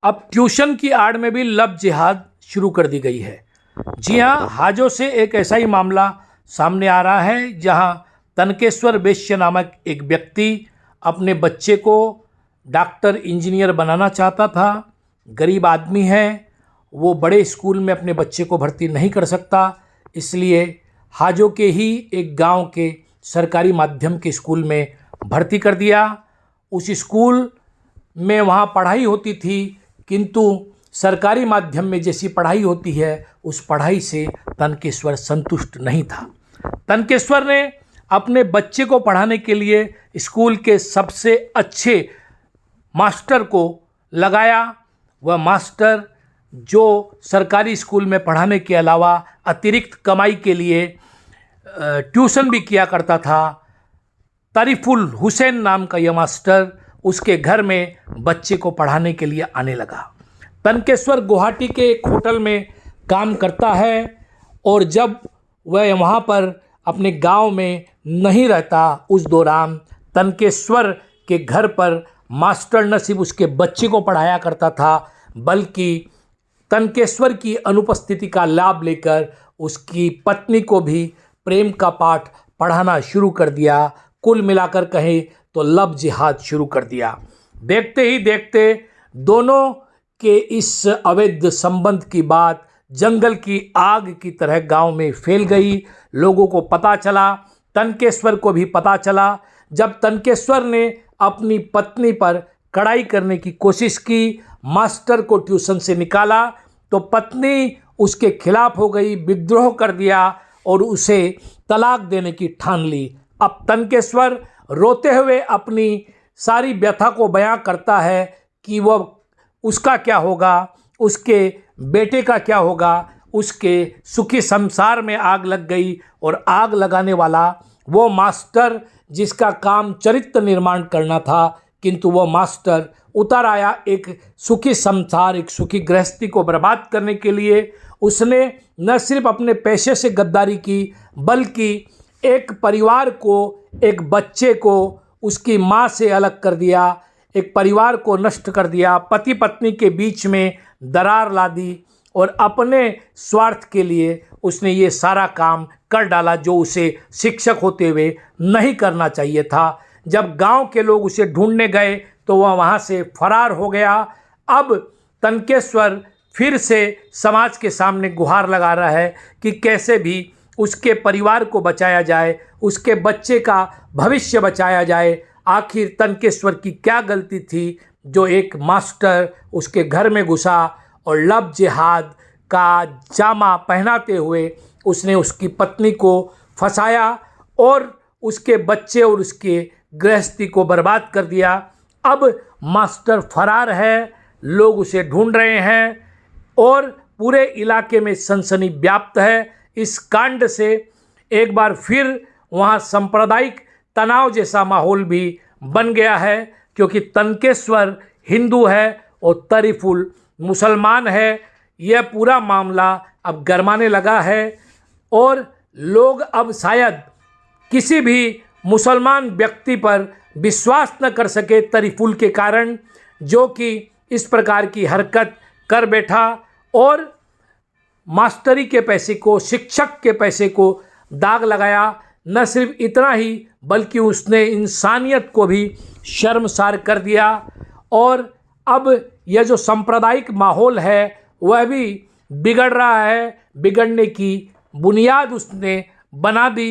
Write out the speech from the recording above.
अब ट्यूशन की आड़ में भी लव जिहाद शुरू कर दी गई है। जी हाँ, हाजों से एक ऐसा ही मामला सामने आ रहा है जहां तनकेश्वर वैश्य नामक एक व्यक्ति अपने बच्चे को डॉक्टर इंजीनियर बनाना चाहता था। गरीब आदमी है, वो बड़े स्कूल में अपने बच्चे को भर्ती नहीं कर सकता, इसलिए हाजों के ही एक गांव के सरकारी माध्यम के स्कूल में भर्ती कर दिया। उस स्कूल में वहाँ पढ़ाई होती थी, किंतु सरकारी माध्यम में जैसी पढ़ाई होती है उस पढ़ाई से तनकेश्वर संतुष्ट नहीं था। तनकेश्वर ने अपने बच्चे को पढ़ाने के लिए स्कूल के सबसे अच्छे मास्टर को लगाया। वह मास्टर जो सरकारी स्कूल में पढ़ाने के अलावा अतिरिक्त कमाई के लिए ट्यूशन भी किया करता था। तारिफुल हुसैन नाम का यह मास्टर उसके घर में बच्चे को पढ़ाने के लिए आने लगा। तनकेश्वर गुवाहाटी के एक होटल में काम करता है और जब वह वहाँ पर अपने गांव में नहीं रहता, उस दौरान तनकेश्वर के घर पर मास्टर न सिर्फ उसके बच्चे को पढ़ाया करता था, बल्कि तनकेश्वर की अनुपस्थिति का लाभ लेकर उसकी पत्नी को भी प्रेम का पाठ पढ़ाना शुरू कर दिया। कुल मिलाकर कहें तो लव जिहाद शुरू कर दिया। देखते ही देखते दोनों के इस अवैध संबंध की बात जंगल की आग की तरह गांव में फैल गई। लोगों को पता चला, तनकेश्वर को भी पता चला। जब तनकेश्वर ने अपनी पत्नी पर कड़ाई करने की कोशिश की, मास्टर को ट्यूशन से निकाला, तो पत्नी उसके खिलाफ हो गई, विद्रोह कर दिया और उसे तलाक देने की ठान ली। अब तनकेश्वर रोते हुए अपनी सारी व्यथा को बयां करता है कि वह उसका क्या होगा, उसके बेटे का क्या होगा। उसके सुखी संसार में आग लग गई और आग लगाने वाला वो मास्टर जिसका काम चरित्र निर्माण करना था, किंतु वो मास्टर उतर आया एक सुखी संसार, एक सुखी गृहस्थी को बर्बाद करने के लिए। उसने न सिर्फ अपने पैसे से गद्दारी की, बल्कि एक परिवार को, एक बच्चे को उसकी माँ से अलग कर दिया, एक परिवार को नष्ट कर दिया, पति पत्नी के बीच में दरार ला दी और अपने स्वार्थ के लिए उसने ये सारा काम कर डाला जो उसे शिक्षक होते हुए नहीं करना चाहिए था। जब गांव के लोग उसे ढूंढने गए तो वह वहाँ से फरार हो गया। अब तनकेश्वर फिर से समाज के सामने गुहार लगा रहा है कि कैसे भी उसके परिवार को बचाया जाए, उसके बच्चे का भविष्य बचाया जाए। आखिर तनकेश्वर की क्या गलती थी जो एक मास्टर उसके घर में घुसा और लव जिहाद का जामा पहनाते हुए उसने उसकी पत्नी को फंसाया और उसके बच्चे और उसके गृहस्थी को बर्बाद कर दिया। अब मास्टर फरार है, लोग उसे ढूंढ रहे हैं और पूरे इलाके में सनसनी व्याप्त है। इस कांड से एक बार फिर वहाँ सांप्रदायिक तनाव जैसा माहौल भी बन गया है, क्योंकि तनकेश्वर हिंदू है और तारिफुल मुसलमान है। यह पूरा मामला अब गरमाने लगा है और लोग अब शायद किसी भी मुसलमान व्यक्ति पर विश्वास न कर सके तारिफुल के कारण, जो कि इस प्रकार की हरकत कर बैठा और मास्टरी के पैसे को, शिक्षक के पैसे को दाग लगाया। न सिर्फ इतना ही, बल्कि उसने इंसानियत को भी शर्मसार कर दिया। और अब यह जो सांप्रदायिक माहौल है वह भी बिगड़ रहा है, बिगड़ने की बुनियाद उसने बना दी।